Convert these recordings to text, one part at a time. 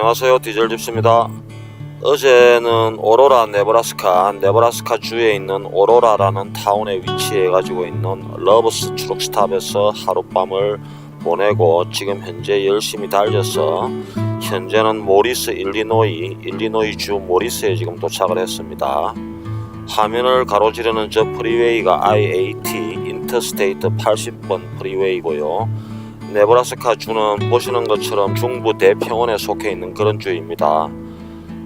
안녕하세요, 디젤집스입니다. 어제는 오로라 네브라스카 주에 있는 오로라라는 타운에 위치해 가지고 있는 러브스 트럭스탑에서 하룻밤을 보내고 지금 현재 열심히 달려서 현재는 모리스 일리노이 주 모리스에 지금 도착을 했습니다. 화면을 가로지르는 저 프리웨이가 IAT 인터스테이트 80번 프리웨이고요. 네브라스카 주는 보시는 것처럼 중부 대평원에 속해 있는 그런 주입니다.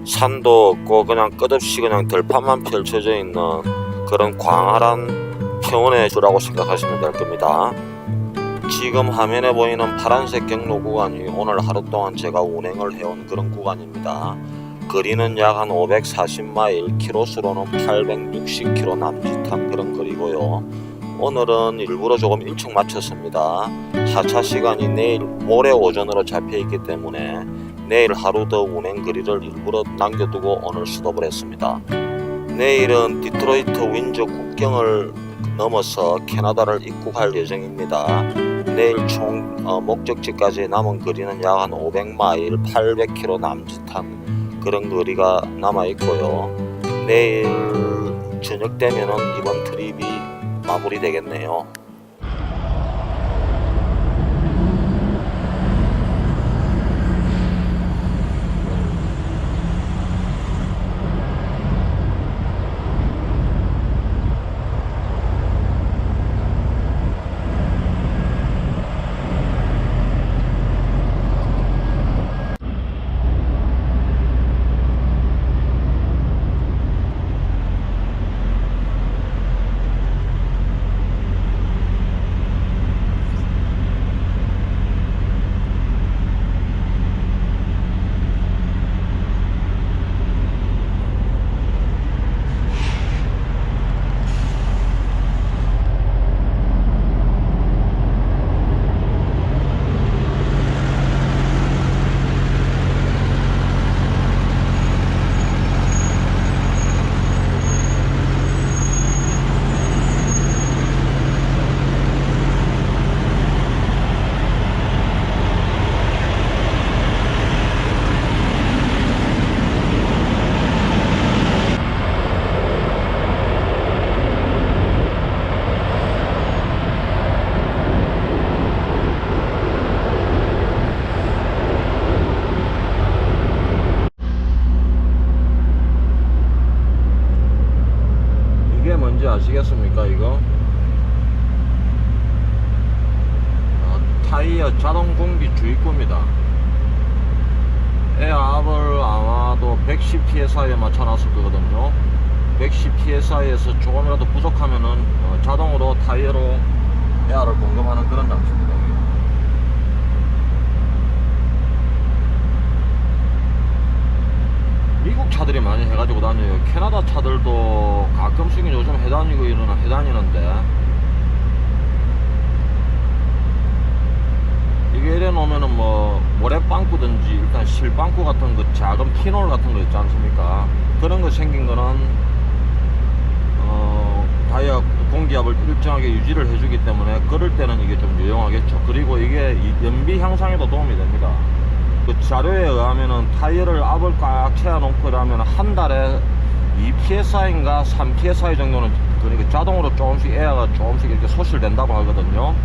산도 없고 그냥 끝없이 그냥 들판만 펼쳐져 있는 그런 광활한 평원의 주라고 생각하시면 될 겁니다. 지금 화면에 보이는 파란색 경로 구간이 오늘 하루 동안 제가 운행을 해온 그런 구간입니다. 거리는 약 한 540마일, 키로수로는 860km 남짓한 그런 거리고요. 오늘은 일부러 조금 일찍 마쳤습니다. 하차 시간이 내일 모레 오전으로 잡혀있기 때문에 내일 하루 더 운행 거리를 일부러 남겨두고 오늘 스톱을 했습니다. 내일은 디트로이트 윈저 국경을 넘어서 캐나다를 입국할 예정입니다. 내일 총 목적지까지 남은 거리는 약 한 500마일, 800km 남짓한 그런 거리가 남아있고요. 내일 저녁 되면은 이번 트립이 마무리 되겠네요. 뭔지 아시겠습니까? 이거 타이어 자동 공기 주입구입니다. 에어압을 아마도 110psi에 맞춰놨을 거거든요. 110psi에서 조금이라도 부족하면은 자동으로 타이어로 에어를 공급하는 그런 장치입니다. 미국 차들이 많이 해가지고 다녀요. 캐나다 차들도 가끔씩은 요즘 해다니는데 이게 이래 놓으면은 뭐 모래빵꾸든지 일단 실빵꾸 같은 거, 작은 피놀 같은 거 있지 않습니까? 그런 거 생긴 거는 타이어 공기압을 일정하게 유지를 해주기 때문에 그럴 때는 이게 좀 유용하겠죠. 그리고 이게 연비 향상에도 도움이 됩니다. 그 자료에 의하면은 타이어를 압을 꽉 채워놓고 이러면 한 달에 2psi인가 3psi 정도는 그러니까 자동으로 조금씩 에어가 조금씩 이렇게 소실된다고 하거든요.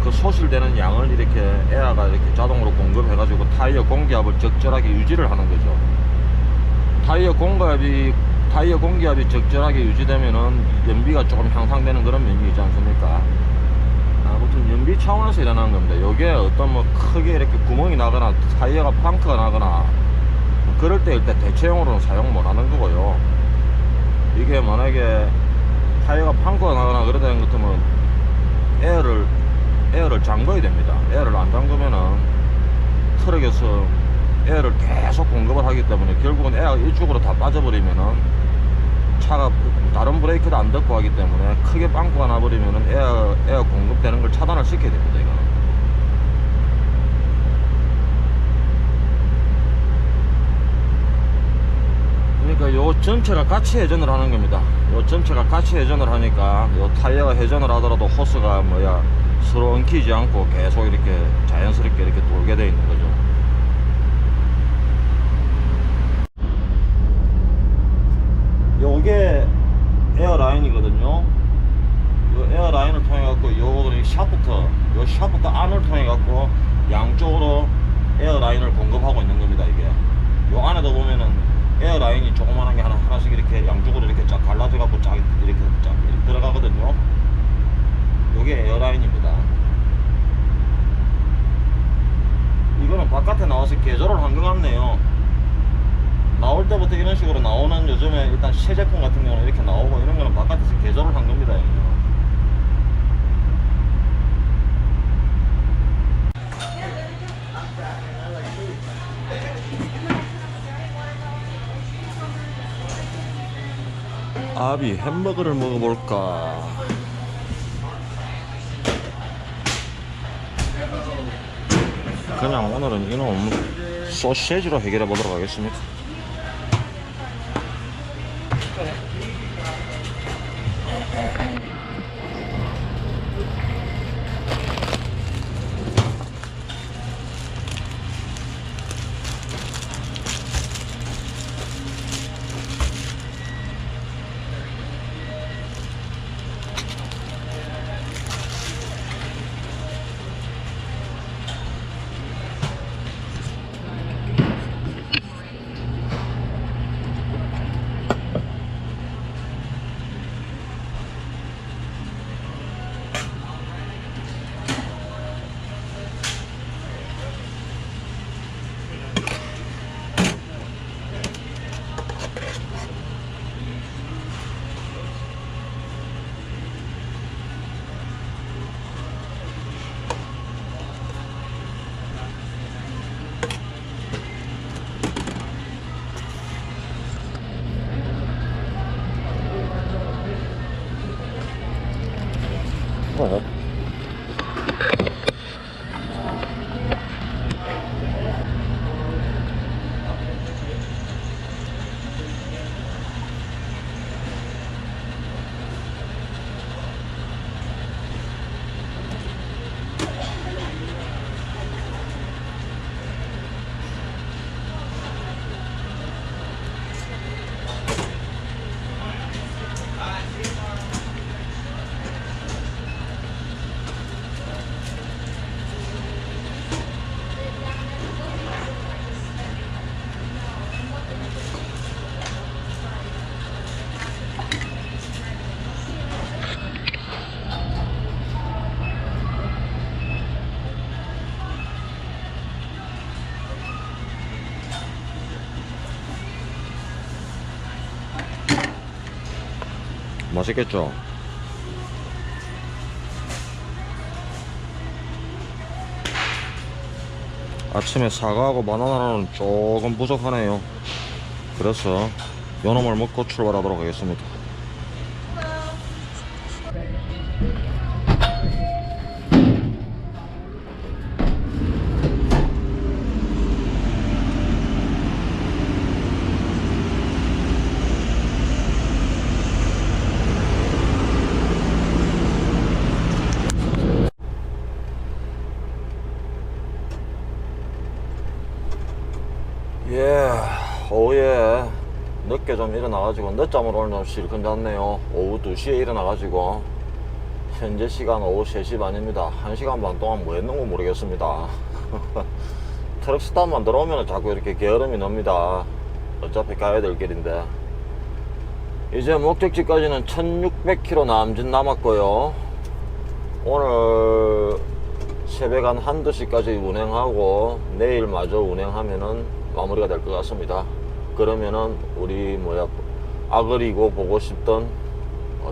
그 소실되는 양을 이렇게 에어가 이렇게 자동으로 공급해 가지고 타이어 공기압을 적절하게 유지를 하는 거죠. 타이어 공기압이 적절하게 유지되면은 연비가 조금 향상되는 그런 면이 있지 않습니까? 아무튼 연비 차원에서 일어나는 겁니다. 요게 어떤 뭐 크게 이렇게 구멍이 나거나 타이어가 펑크가 나거나 그럴 때 일단 대체용으로는 사용 못 하는 거고요. 이게 만약에 타이어가 펑크가 나거나 그러다 것 같으면 에어를 잠궈야 됩니다. 에어를 안 잠그면은 트럭에서 에어를 계속 공급을 하기 때문에 결국은 에어가 이쪽으로 다 빠져버리면은 차가 다른 브레이크도 안 덮고 하기 때문에 크게 빵꾸가 나버리면은 에어 공급되는 걸 차단을 시켜야 됩니다. 이거는 그러니까 요 전체가 같이 회전을 하는 겁니다. 요 전체가 같이 회전을 하니까 요 타이어가 회전을 하더라도 호스가 서로 엉키지 않고 계속 이렇게 자연스럽게 이렇게 돌게 되어 있는 거죠. 바깥에 이런 식으로 나오는 요즘에 일단 새 제품 같은 경우는 이렇게 나오고 이런 거는 바깥에서 개조를 한 겁니다. 아비 햄버거를 먹어볼까? 그냥 오늘은 이놈 소시지로 해결해 보도록 하겠습니다. 맛있겠죠? 아침에 사과하고 바나나는 조금 부족하네요. 그래서 요놈을 먹고 출발하도록 하겠습니다. 예, 오후에 늦게 좀 일어나가지고 늦잠을 오늘 좀 실컷 잤네요. 오후 2시에 일어나가지고 현재 시간 오후 3시 반입니다. 1시간 반 동안 뭐 했는지 모르겠습니다. 트럭 스탑만 들어오면 자꾸 이렇게 게으름이 납니다. 어차피 가야 될 길인데. 이제 목적지까지는 1600km 남짓 남았고요. 오늘 새벽 한 1~2시까지 운행하고 내일 마저 운행하면은 마무리가 될 것 같습니다. 그러면은 우리 아그리고 보고 싶던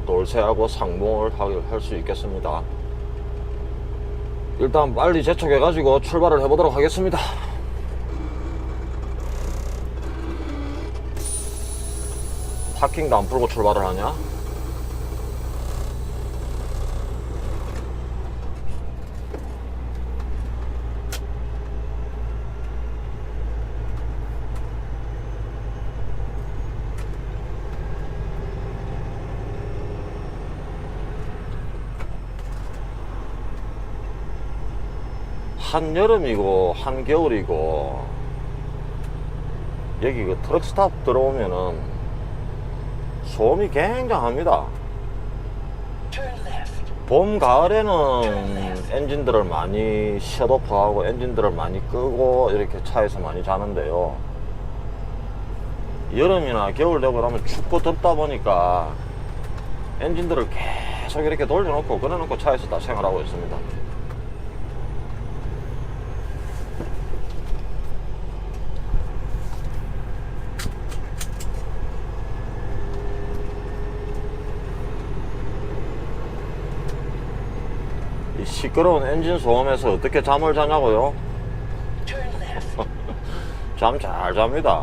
돌쇠하고 상봉을 할 수 있겠습니다. 일단 빨리 재촉해 가지고 출발을 해 보도록 하겠습니다. 파킹도 안 풀고 출발을 하냐? 한여름이고 한겨울이고 여기 그 트럭 스탑 들어오면은 소음이 굉장합니다. 봄 가을에는 엔진들을 많이 셧오프하고 엔진들을 많이 끄고 이렇게 차에서 많이 자는데요, 여름이나 겨울 되고 그러면 춥고 덥다 보니까 엔진들을 계속 이렇게 돌려놓고 그래놓고 차에서 다 생활하고 있습니다. 시끄러운 엔진 소음에서 어떻게 잠을 자냐고요? 잠 잘 잡니다.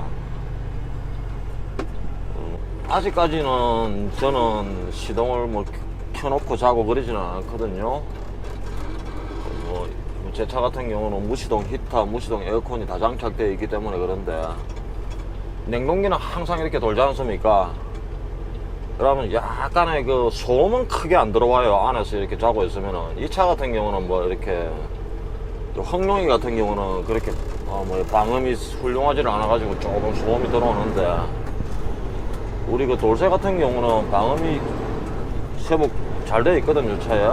아직까지는 저는 시동을 뭐 켜놓고 자고 그러지는 않거든요. 제 차 같은 경우는 무시동 히터, 무시동 에어컨이 다 장착되어 있기 때문에 그런데 냉동기는 항상 이렇게 돌지 않습니까? 그러면 약간의 그 소음은 크게 안 들어와요. 안에서 이렇게 자고 있으면은. 이 차 같은 경우는 뭐 이렇게 흑룡이 같은 경우는 그렇게 뭐 방음이 훌륭하지를 않아 가지고 조금 소음이 들어오는데, 우리 그 돌쇠 같은 경우는 방음이 제법 잘 되어 있거든요, 차에.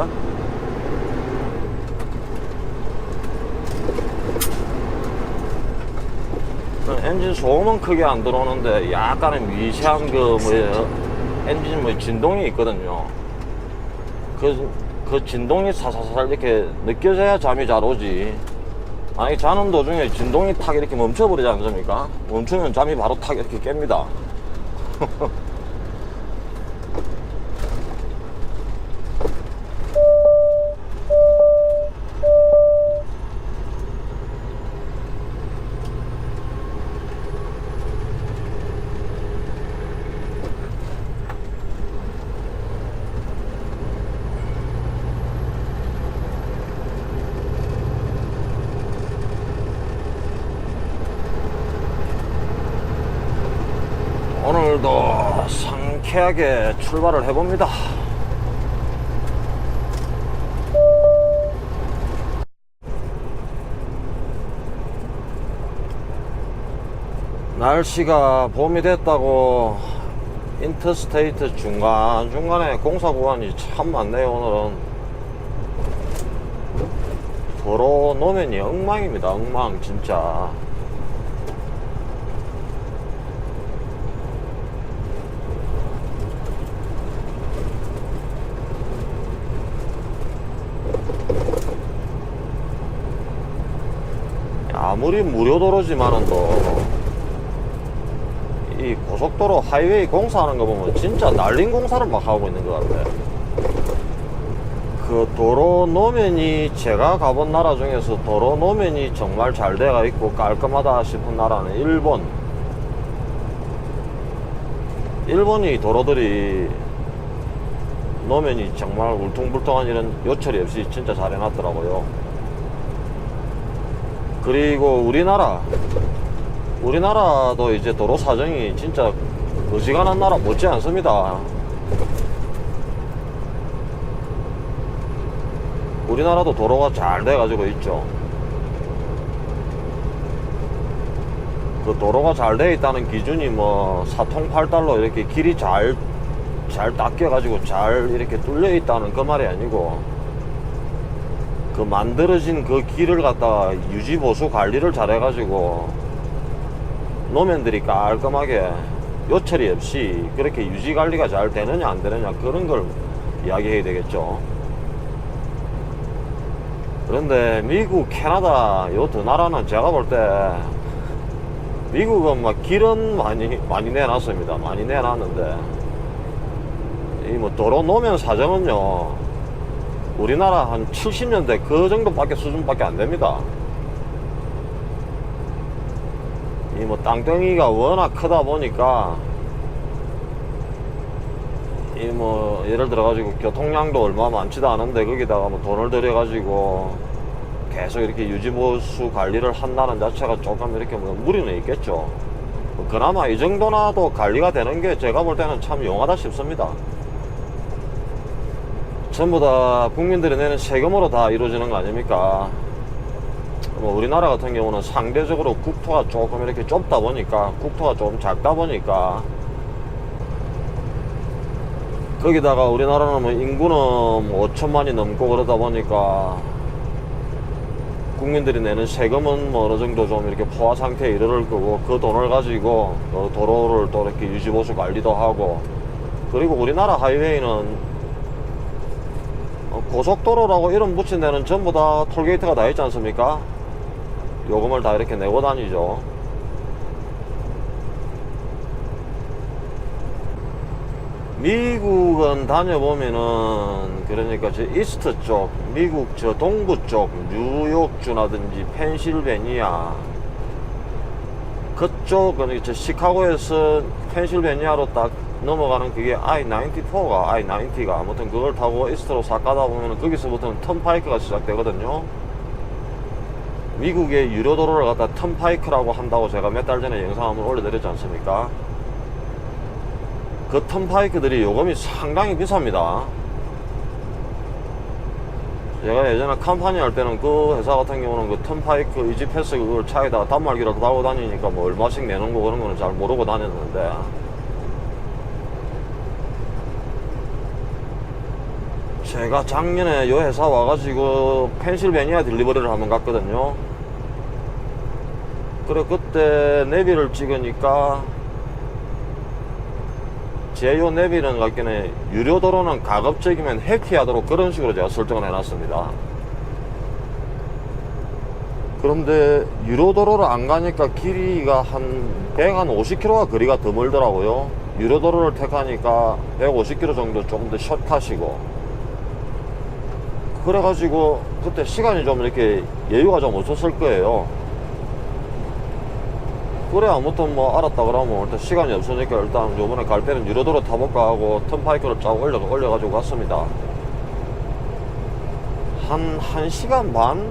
엔진 소음은 크게 안 들어오는데 약간의 미세한 그 엔진 진동이 있거든요. 그 진동이 사사살 이렇게 느껴져야 잠이 잘 오지. 만약에 자는 도중에 진동이 탁 이렇게 멈춰버리지 않습니까? 멈추면 잠이 바로 탁 이렇게 깹니다. 오늘도 상쾌하게 출발을 해봅니다. 날씨가 봄이 됐다고 인터스테이트 중간중간에 공사 구간이 참 많네요. 오늘은 도로 노면이 엉망입니다. 엉망 진짜. 아무리 무료도로지만은 이 고속도로 하이웨이 공사하는 거 보면 진짜 날린 공사를 막 하고 있는 것 같아요. 그 도로 노면이, 제가 가본 나라 중에서 도로 노면이 정말 잘 돼가 있고 깔끔하다 싶은 나라는 일본이 도로들이 노면이 정말 울퉁불퉁한 이런 요철이 없이 진짜 잘 해놨더라고요. 그리고 우리나라도 이제 도로 사정이 진짜 어지간한 나라 못지 않습니다. 우리나라도 도로가 잘 돼가지고 있죠. 그 도로가 잘 돼 있다는 기준이 뭐 사통팔달로 이렇게 길이 잘 닦여가지고 잘 이렇게 뚫려 있다는 그 말이 아니고, 그 만들어진 그 길을 갖다가 유지보수 관리를 잘 해가지고 노면들이 깔끔하게 요철이 없이 그렇게 유지관리가 잘 되느냐 안 되느냐, 그런 걸 이야기해야 되겠죠. 그런데 미국, 캐나다 요 두 나라는 제가 볼 때, 미국은 막 길은 많이 내놨습니다. 많이 내놨는데 이 뭐 도로 노면 사정은요, 우리나라 한 70년대 그 정도밖에 수준밖에 안 됩니다. 이 뭐 땅덩이가 워낙 크다 보니까 이 뭐 예를 들어 가지고 교통량도 얼마 많지도 않은데 거기다가 뭐 돈을 들여 가지고 계속 이렇게 유지보수 관리를 한다는 자체가 조금 이렇게 뭐 무리는 있겠죠. 그나마 이 정도나도 관리가 되는 게 제가 볼 때는 참 용하다 싶습니다. 전부 다 국민들이 내는 세금으로 다 이루어지는 거 아닙니까? 뭐 우리나라 같은 경우는 상대적으로 국토가 조금 이렇게 좁다 보니까, 국토가 좀 작다 보니까, 거기다가 우리나라는 뭐 인구는 5천만이 넘고 그러다 보니까 국민들이 내는 세금은 뭐 어느 정도 좀 이렇게 포화 상태에 이르를 거고, 그 돈을 가지고 도로를 또 이렇게 유지보수 관리도 하고, 그리고 우리나라 하이웨이는 고속도로라고 이름 붙인 데는 전부 다 톨게이트가 다 있지 않습니까? 요금을 다 이렇게 내고 다니죠. 미국은 미국은 다녀보면은 그러니까 저 이스트 쪽, 미국 저 동부 쪽, 뉴욕주라든지 펜실베니아 그쪽은 저 시카고에서 펜실베니아로 딱 넘어가는 그게 I-94가 I-90가 아무튼 그걸 타고 이스트로 싹 가다 보면 거기서부터는 턴파이크가 시작되거든요. 미국의 유료도로를 갖다 턴파이크라고 한다고 제가 몇 달 전에 영상 한번 올려드렸지 않습니까? 그 턴파이크들이 요금이 상당히 비쌉니다. 제가 예전에 컴퍼니 할 때는 그 회사 같은 경우는 그 턴파이크 이지패스 그걸 차에다가 단말기로 달고 다니니까 뭐 얼마씩 내는 거 그런 거는 잘 모르고 다녔는데, 제가 작년에 요 회사 와가지고 펜실베니아 딜리버리를 한번 갔거든요. 그래 그때 내비를 찍으니까 제 요 내비는 갈게는 유료도로는 가급적이면 해피하도록 그런 식으로 제가 설정을 해놨습니다. 그런데 유료도로를 안 가니까 길이가 한 150km가 거리가 더 멀더라고요. 유료도로를 택하니까 150km 정도 조금 더 숏컷이고, 그래가지고 그때 시간이 좀 이렇게 여유가 좀 없었을 거예요. 그래 아무튼 뭐 알았다 그러면 일단 시간이 없으니까 일단 요번에 갈 때는 유료도로 타볼까 하고 턴파이크를 쫙 올려가지고 갔습니다. 한 1시간 반?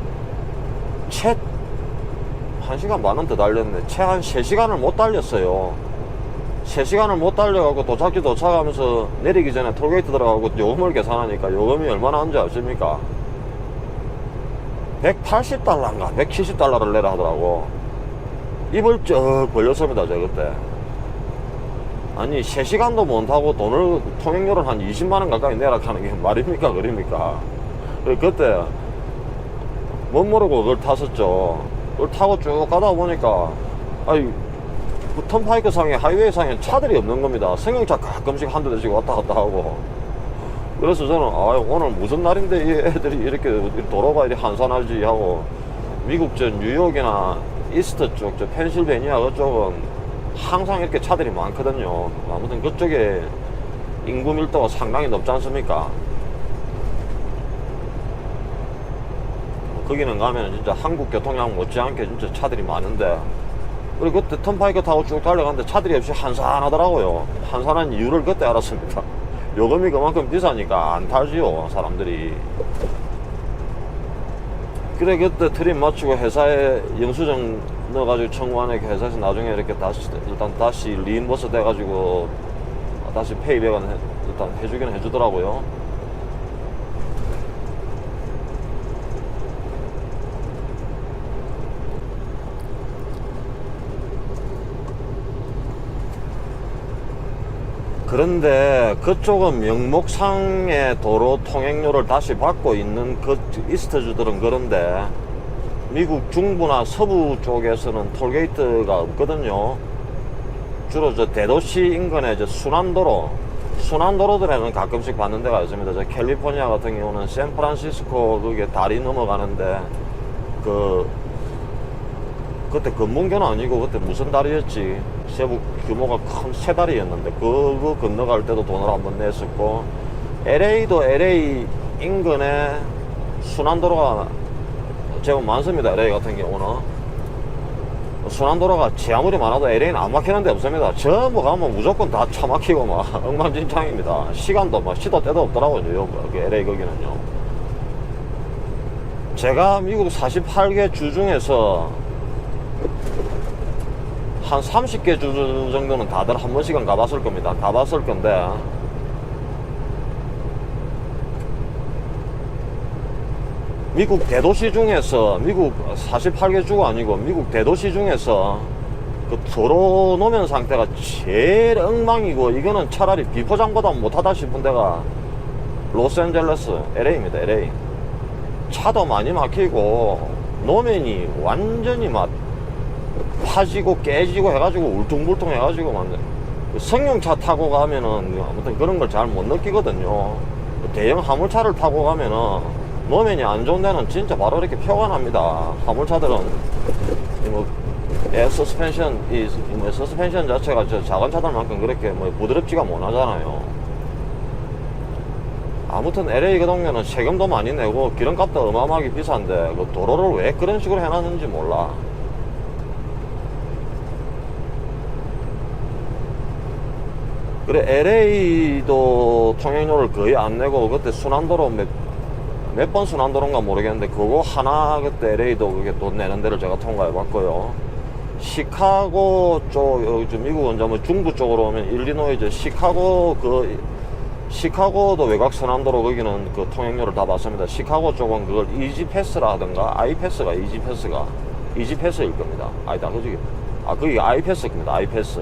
채 1시간 반은 더 달렸네. 채 한 3시간을 못 달렸어요. 3시간을 못 달려가고 도착지 도착하면서 내리기 전에 톨게이트 들어가고 요금을 계산하니까 요금이 얼마나 하는지 아십니까? 180달러인가 170달러를 내라 하더라고. 입을 쩍 벌렸습니다 제가 그때. 아니 3시간도 못하고 돈을 통행료를 한 20만원 가까이 내라 하는 게 말입니까 그립니까? 그때 못 모르고 그걸 탔었죠. 그걸 타고 쭉 가다 보니까 아니 그 턴파이크 상에 하이웨이 상에 차들이 없는 겁니다. 승용차 가끔씩 한 대 대씩 왔다 갔다 하고. 그래서 저는 오늘 무슨 날인데 이 애들이 이렇게 도로가 이렇게 한산하지 하고, 미국 저 뉴욕이나 이스트 쪽, 저 펜실베니아 그쪽은 항상 이렇게 차들이 많거든요. 아무튼 그쪽에 인구 밀도가 상당히 높지 않습니까? 거기는 가면 진짜 한국 교통량 못지않게 진짜 차들이 많은데, 그리고 그때 턴파이크 타고 쭉 달려갔는데 차들이 없이 한산하더라고요. 한산한 이유를 그때 알았습니다. 요금이 그만큼 비싸니까 안 타지요 사람들이. 그래 그때 트립 맞추고 회사에 영수증 넣어가지고 청구하니까 회사에서 나중에 이렇게 다시 리인버스 돼가지고 다시 페이백은 일단 해주긴 해주더라고요. 그런데 그쪽은 명목상의 도로 통행료를 다시 받고 있는 그 이스트주들은 그런데 미국 중부나 서부 쪽에서는 톨게이트가 없거든요. 주로 저 대도시 인근의 저 순환도로들에는 가끔씩 받는 데가 있습니다. 저 캘리포니아 같은 경우는 샌프란시스코 그게 다리 넘어가는데 그때 금문교는 아니고 그때 무슨 다리였지? 세부 규모가 큰 세 다리였는데 그거 건너갈 때도 돈을 한번 냈었고, LA도 LA 인근에 순환도로가 제법 많습니다. LA 같은 경우는 순환도로가 제 아무리 많아도 LA는 안 막히는 데 없습니다. 전부 가면 무조건 다 차 막히고 막 엉망진창입니다. 시간도 막 시도 때도 없더라고요. LA 거기는요. 제가 미국 48개 주 중에서 한 30개 주 정도는 다들 한 번씩은 가봤을 겁니다. 가봤을 건데, 미국 대도시 중에서, 미국 48개 주가 아니고 미국 대도시 중에서 그 도로 노면 상태가 제일 엉망이고, 이거는 차라리 비포장보다 못하다 싶은 데가 로스앤젤레스 LA입니다. LA 차도 많이 막히고 노면이 완전히 막 파지고 깨지고 해가지고 울퉁불퉁 해가지고 막 승용차 타고 가면은 아무튼 그런 걸 잘 못 느끼거든요. 대형 화물차를 타고 가면은 노면이 안 좋은 데는 진짜 바로 이렇게 표가 납니다. 화물차들은 뭐 서스펜션 자체가 저 작은 차들만큼 그렇게 뭐 부드럽지가 못하잖아요. 아무튼 LA 그 동네는 세금도 많이 내고 기름값도 어마어마하게 비싼데 그 도로를 왜 그런 식으로 해놨는지 몰라. 그래 LA도 통행료를 거의 안 내고 그때 순환도로 몇 번 순환도로인가 모르겠는데 그거 하나 그때 LA도 그게 돈 내는 데를 제가 통과해 봤고요. 시카고 쪽 요즘 미국은 뭐 중부 쪽으로 오면 일리노이즈 시카고도 외곽 순환도로 거기는 그 통행료를 다 받습니다. 시카고 쪽은 그걸 이지패스라 하던가 아이패스가 이지패스일 겁니다. 아니다 그저기 그게 아이패스입니다. 아이패스.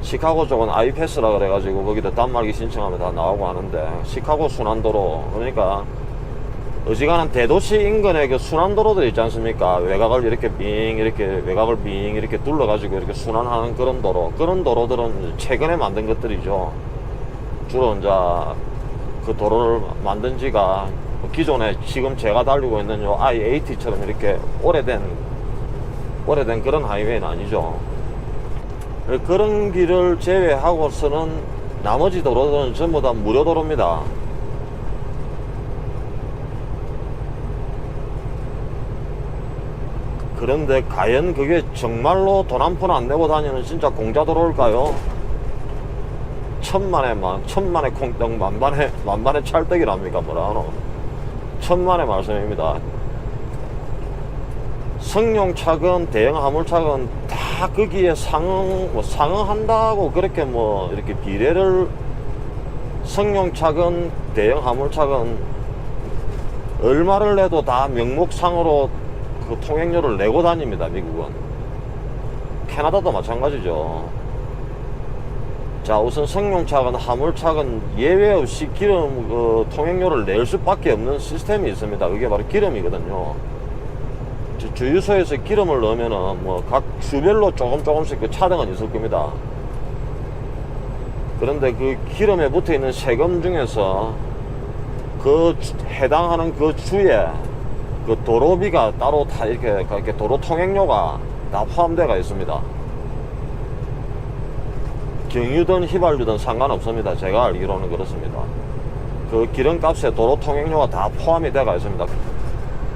시카고 쪽은 아이패스라 그래가지고 거기다 단말기 신청하면 다 나오고 하는데 시카고 순환도로 그러니까 어지간한 대도시 인근의 그 순환도로들 있지 않습니까? 외곽을 이렇게 둘러가지고 이렇게 순환하는 그런 도로들은 최근에 만든 것들이죠. 주로 이제 그 도로를 만든 지가 기존에 지금 제가 달리고 있는 요 I-80처럼 이렇게 오래된 그런 하이웨이는 아니죠. 그런 길을 제외하고서는 나머지 도로들은 전부 다 무료도로입니다. 그런데 과연 그게 정말로 돈 한 푼 안 내고 다니는 진짜 공짜도로일까요? 천만의 콩떡 만반의 찰떡이랍니까 뭐라노. 천만의 말씀입니다. 승용차건 대형 화물차건 다 거기에 상응한다고 그렇게 이렇게 비례를 승용차건 대형 화물차건 얼마를 내도 다 명목상으로 그 통행료를 내고 다닙니다. 미국은. 캐나다도 마찬가지죠. 자, 우선 승용차건 화물차건 예외 없이 기름 통행료를 낼 수밖에 없는 시스템이 있습니다. 그게 바로 기름이거든요. 주유소에서 기름을 넣으면은 각 주별로 조금씩 그 차등은 있을 겁니다. 그런데 그 기름에 붙어 있는 세금 중에서 그 해당하는 그 주에 그 도로비가 따로 다 이렇게 도로 통행료가 다 포함되어 있습니다. 경유든 휘발유든 상관없습니다. 제가 알기로는 그렇습니다. 그 기름값에 도로 통행료가 다 포함이 되어 있습니다.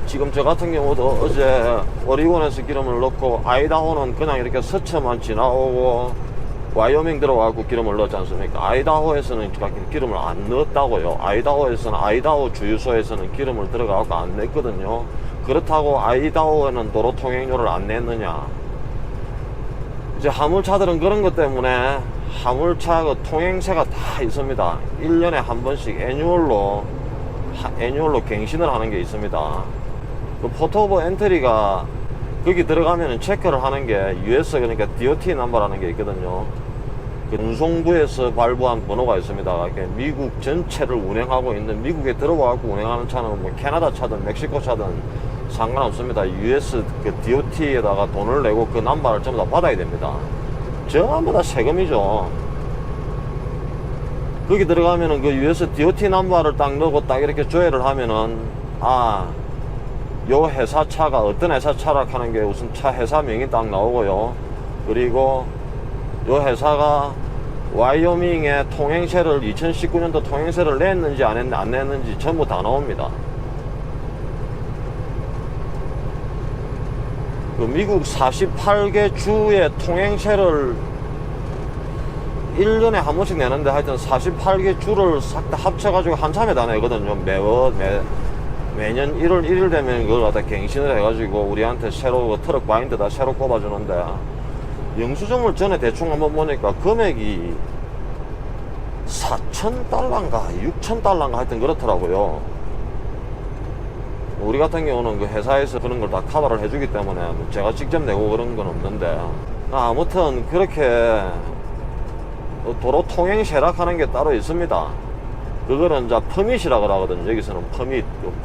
지금 저 같은 경우도 어제 오리곤에서 기름을 넣고 아이다호는 그냥 이렇게 서처만 지나오고 와이오밍 들어가고 기름을 넣었지 않습니까? 아이다호에서는 기름을 안 넣었다고요. 아이다호 주유소에서는 기름을 들어가고 안 냈거든요. 그렇다고 아이다호에는 도로 통행료를 안 냈느냐? 이제 화물차들은 그런 것 때문에 화물차 그 통행세가 다 있습니다. 1년에 한 번씩 애뉴얼로 갱신을 하는 게 있습니다. 그 포트 오브 엔트리가 거기 들어가면은 체크를 하는 게 US 그러니까 DOT 넘버라는 게 있거든요. 그 운송부에서 발부한 번호가 있습니다. 미국 전체를 운행하고 있는 미국에 들어와갖고 운행하는 차는 뭐 캐나다 차든 멕시코 차든 상관없습니다. US 그 DOT에다가 돈을 내고 그 넘버를 전부 다 받아야 됩니다. 전부 다 세금이죠. 거기 들어가면은 그 US DOT 넘버를 딱 넣고 딱 이렇게 조회를 하면은 요 회사 차가 어떤 회사 차라 하는 게 우선 차 회사명이 딱 나오고요. 그리고 요 회사가 와이오밍에 통행세를 2019년도 통행세를 냈는지 안 냈는지 전부 다 나옵니다. 그 미국 48개 주의 통행세를 1년에 한 번씩 내는데 하여튼 48개 주를 싹 다 합쳐가지고 한참에 다 내거든요. 매년 1월 1일 되면 그걸 갖다 갱신을 해가지고 우리한테 새로 트럭 바인드 다 새로 꼽아주는데 영수증을 전에 대충 한번 보니까 금액이 $4,000인가 $6,000인가 하여튼 그렇더라고요. 우리 같은 경우는 그 회사에서 그런 걸 다 커버를 해주기 때문에 제가 직접 내고 그런 건 없는데 아무튼 그렇게 도로 통행세라 하는 게 따로 있습니다. 그거는 이제 퍼밋이라고 하거든요. 여기서는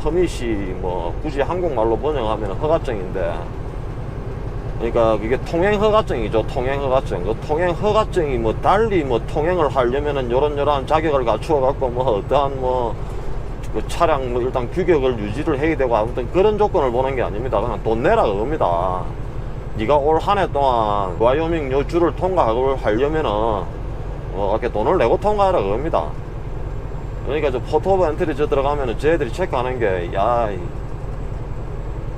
퍼밋이 굳이 한국말로 번역하면 허가증인데, 그러니까 그게 통행허가증이죠. 통행허가증. 그 통행허가증이 달리 통행을 하려면은 요런 자격을 갖추어 갖고 어떠한 그 차량 일단 규격을 유지를 해야 되고 아무튼 그런 조건을 보는 게 아닙니다. 그냥 돈 내라 그겁니다. 네가 올 한 해 동안 와이오밍 요 주를 통과하려면은 이렇게 돈을 내고 통과하라 그겁니다. 그러니까 저 포트 오브 엔트리 저 들어가면은 쟤들이 체크하는 게, 야,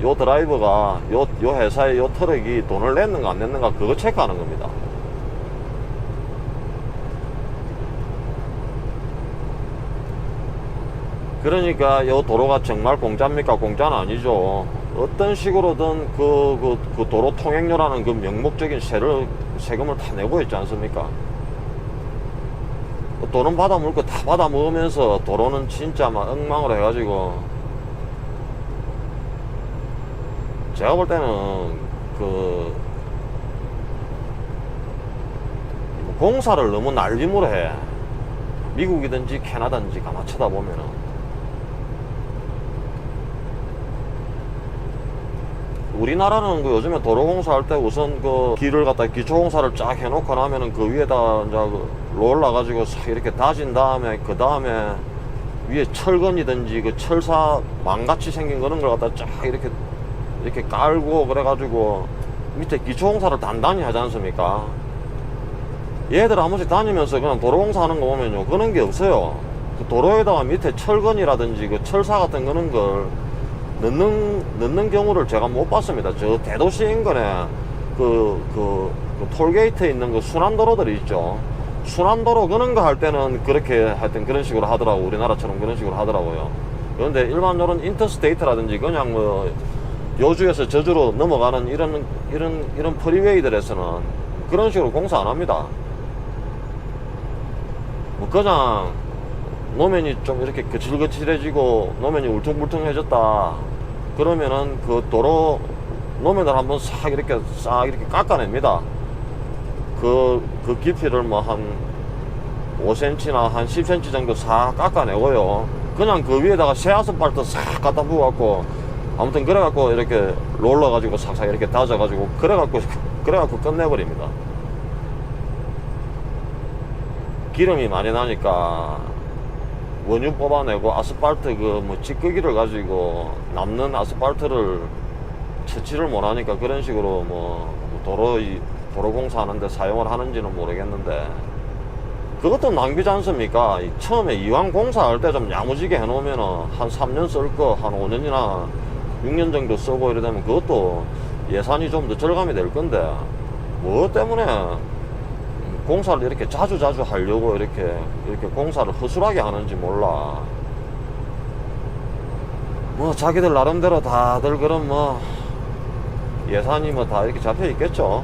요 드라이버가 요 회사에 요 트럭이 돈을 냈는가 안 냈는가 그거 체크하는 겁니다. 그러니까 요 도로가 정말 공짜입니까? 공짜는 아니죠. 어떤 식으로든 그 도로 통행료라는 그 명목적인 세금을 다 내고 있지 않습니까? 돈은 받아 물고 다 받아 먹으면서 도로는 진짜 막 엉망으로 해가지고, 제가 볼 때는 공사를 너무 날림으로 해. 미국이든지 캐나다든지 가만 쳐다보면은 우리나라는 요즘에 도로공사할 때 우선 그 길을 갖다 기초공사를 쫙 해놓고 나면은 그 위에다 이제 롤 놔가지고 싹 이렇게 다진 다음에 그 다음에 위에 철근이든지 그 철사 망같이 생긴 그런 걸 갖다 쫙 이렇게 깔고 그래가지고 밑에 기초공사를 단단히 하지 않습니까? 얘들 한 번씩 다니면서 그냥 도로공사 하는 거 보면요, 그런 게 없어요. 그 도로에다가 밑에 철근이라든지 그 철사 같은 그런 걸 넣는 경우를 제가 못 봤습니다. 저 대도시 인근에 그 톨게이트에 있는 그 순환도로들이 있죠. 순환도로 그런 거 할 때는 그렇게 하여튼 그런 식으로 하더라고. 우리나라처럼 그런 식으로 하더라고요. 그런데 일반적으로 인터스테이트라든지 그냥 뭐 요주에서 저주로 넘어가는 이런 프리웨이들에서는 그런 식으로 공사 안 합니다. 뭐 그냥 노면이 좀 이렇게 거칠거칠해지고 노면이 울퉁불퉁해졌다 그러면은 그 도로 노면을 한번 싹 이렇게 깎아냅니다. 그 깊이를 뭐 한 5cm나 한 10cm 정도 싹 깎아내고요. 그냥 그 위에다가 새 아스팔트 싹 갖다 부어갖고, 아무튼 그래갖고 이렇게 롤러 가지고 싹싹 이렇게 다져가지고 그래갖고 끝내버립니다. 기름이 많이 나니까 원유 뽑아내고 아스팔트 그 뭐 찌꺼기를 가지고 남는 아스팔트를 채취를 못하니까 그런 식으로 뭐 도로공사 하는데 사용을 하는지는 모르겠는데, 그것도 낭비지 않습니까? 처음에 이왕 공사할 때 좀 야무지게 해놓으면은 한 3년 쓸 거 한 5년이나 6년 정도 쓰고 이래 되면 그것도 예산이 좀 더 절감이 될 건데, 뭐 때문에 공사를 이렇게 자주 하려고 이렇게 공사를 허술하게 하는지 몰라. 뭐 자기들 나름대로 다들 그런 뭐 예산이 뭐 다 이렇게 잡혀 있겠죠.